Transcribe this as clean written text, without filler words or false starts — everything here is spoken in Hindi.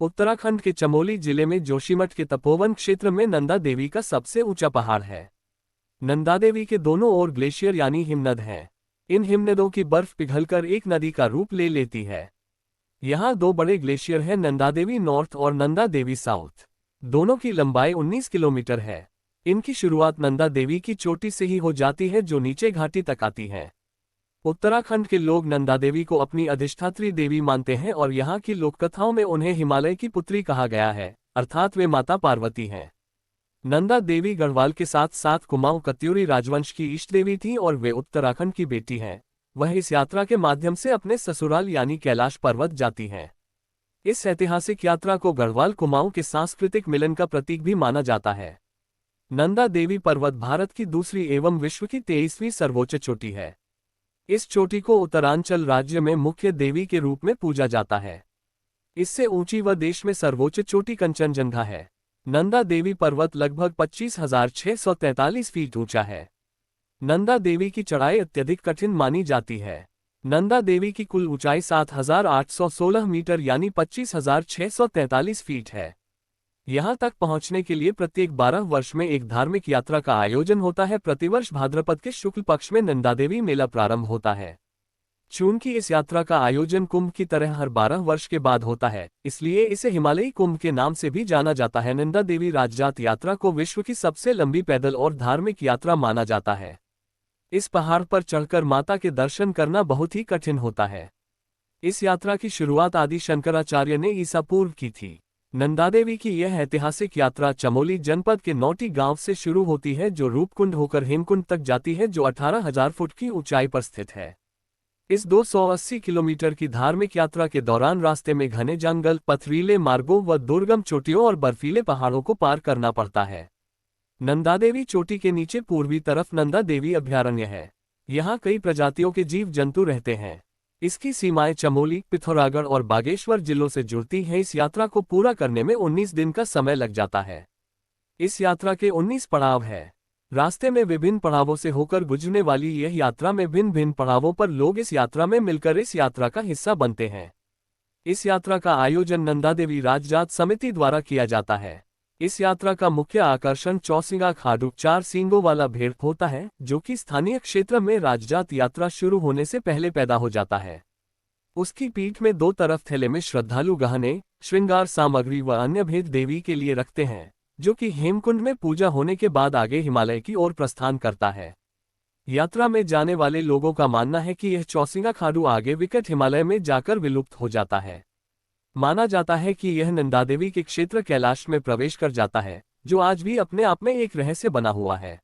उत्तराखंड के चमोली जिले में जोशीमठ के तपोवन क्षेत्र में नंदा देवी का सबसे ऊंचा पहाड़ है। नंदा देवी के दोनों ओर ग्लेशियर यानी हिमनद हैं। इन हिमनदों की बर्फ पिघलकर एक नदी का रूप ले लेती है। यहाँ दो बड़े ग्लेशियर हैं, नंदा देवी नॉर्थ और नंदा देवी साउथ। दोनों की लंबाई 19 किलोमीटर है। इनकी शुरुआत नंदा देवी की चोटी से ही हो जाती है जो नीचे घाटी तक आती है। उत्तराखंड के लोग नंदा देवी को अपनी अधिष्ठात्री देवी मानते हैं और यहाँ की लोककथाओं में उन्हें हिमालय की पुत्री कहा गया है, अर्थात वे माता पार्वती हैं। नंदा देवी गढ़वाल के साथ साथ कुमाऊं कत्यूरी राजवंश की इष्ट देवी थीं और वे उत्तराखंड की बेटी हैं। वह इस यात्रा के माध्यम से अपने ससुराल यानी कैलाश पर्वत जाती हैं। इस ऐतिहासिक यात्रा को गढ़वाल कुमाऊं के सांस्कृतिक मिलन का प्रतीक भी माना जाता है। नंदा देवी पर्वत भारत की दूसरी एवं विश्व की 23वीं सर्वोच्च चोटी है। इस चोटी को उत्तरांचल राज्य में मुख्य देवी के रूप में पूजा जाता है। इससे ऊंची व देश में सर्वोच्च चोटी कंचनजंगा है। नंदा देवी पर्वत लगभग 25,643 फीट ऊंचा है। नंदा देवी की चढ़ाई अत्यधिक कठिन मानी जाती है। नंदा देवी की कुल ऊंचाई 7,816 मीटर यानी 25,643 फीट है। यहां तक पहुंचने के लिए प्रत्येक 12 वर्ष में एक धार्मिक यात्रा का आयोजन होता है। प्रतिवर्ष भाद्रपद के शुक्ल पक्ष में नंदा देवी मेला प्रारंभ होता है। चूंकि इस यात्रा का आयोजन कुंभ की तरह हर 12 वर्ष के बाद होता है, इसलिए इसे हिमालयी कुंभ के नाम से भी जाना जाता है। नंदा देवी राजजात यात्रा को विश्व की सबसे लंबी पैदल और धार्मिक यात्रा माना जाता है। इस पहाड़ पर चढ़कर माता के दर्शन करना बहुत ही कठिन होता है। इस यात्रा की शुरुआत आदि शंकराचार्य ने ईसा पूर्व की थी। नंदा देवी की यह ऐतिहासिक यात्रा चमोली जनपद के नौटी गांव से शुरू होती है, जो रूपकुंड होकर हेमकुंड तक जाती है, जो 18,000 फुट की ऊंचाई पर स्थित है। इस 280 किलोमीटर की धार्मिक यात्रा के दौरान रास्ते में घने जंगल, पथरीले मार्गों व दुर्गम चोटियों और बर्फीले पहाड़ों को पार करना पड़ता है। नंदा देवी चोटी के नीचे पूर्वी तरफ नंदा देवी अभयारण्य है। यहाँ कई प्रजातियों के जीव जंतु रहते हैं। इसकी सीमाएं चमोली, पिथौरागढ़ और बागेश्वर जिलों से जुड़ती हैं। इस यात्रा को पूरा करने में 19 दिन का समय लग जाता है। इस यात्रा के 19 पड़ाव है। रास्ते में विभिन्न पड़ावों से होकर गुजरने वाली यह यात्रा में भिन्न भिन्न पड़ावों पर लोग इस यात्रा में मिलकर इस यात्रा का हिस्सा बनते हैं। इस यात्रा का आयोजन नंदा देवी राजजात समिति द्वारा किया जाता है। इस यात्रा का मुख्य आकर्षण चौसिंगा खाडू 4 सींगों वाला भेड़ होता है, जो कि स्थानीय क्षेत्र में राजजात यात्रा शुरू होने से पहले पैदा हो जाता है। उसकी पीठ में 2 तरफ थैले में श्रद्धालु गहने, श्रृंगार सामग्री व अन्य भेद देवी के लिए रखते हैं, जो कि हेमकुंड में पूजा होने के बाद आगे हिमालय की ओर प्रस्थान करता है। यात्रा में जाने वाले लोगों का मानना है कि यह चौसिंगा खाडू आगे विकट हिमालय में जाकर विलुप्त हो जाता है। माना जाता है कि यह नंदा देवी के क्षेत्र कैलाश में प्रवेश कर जाता है, जो आज भी अपने आप में एक रहस्य बना हुआ है।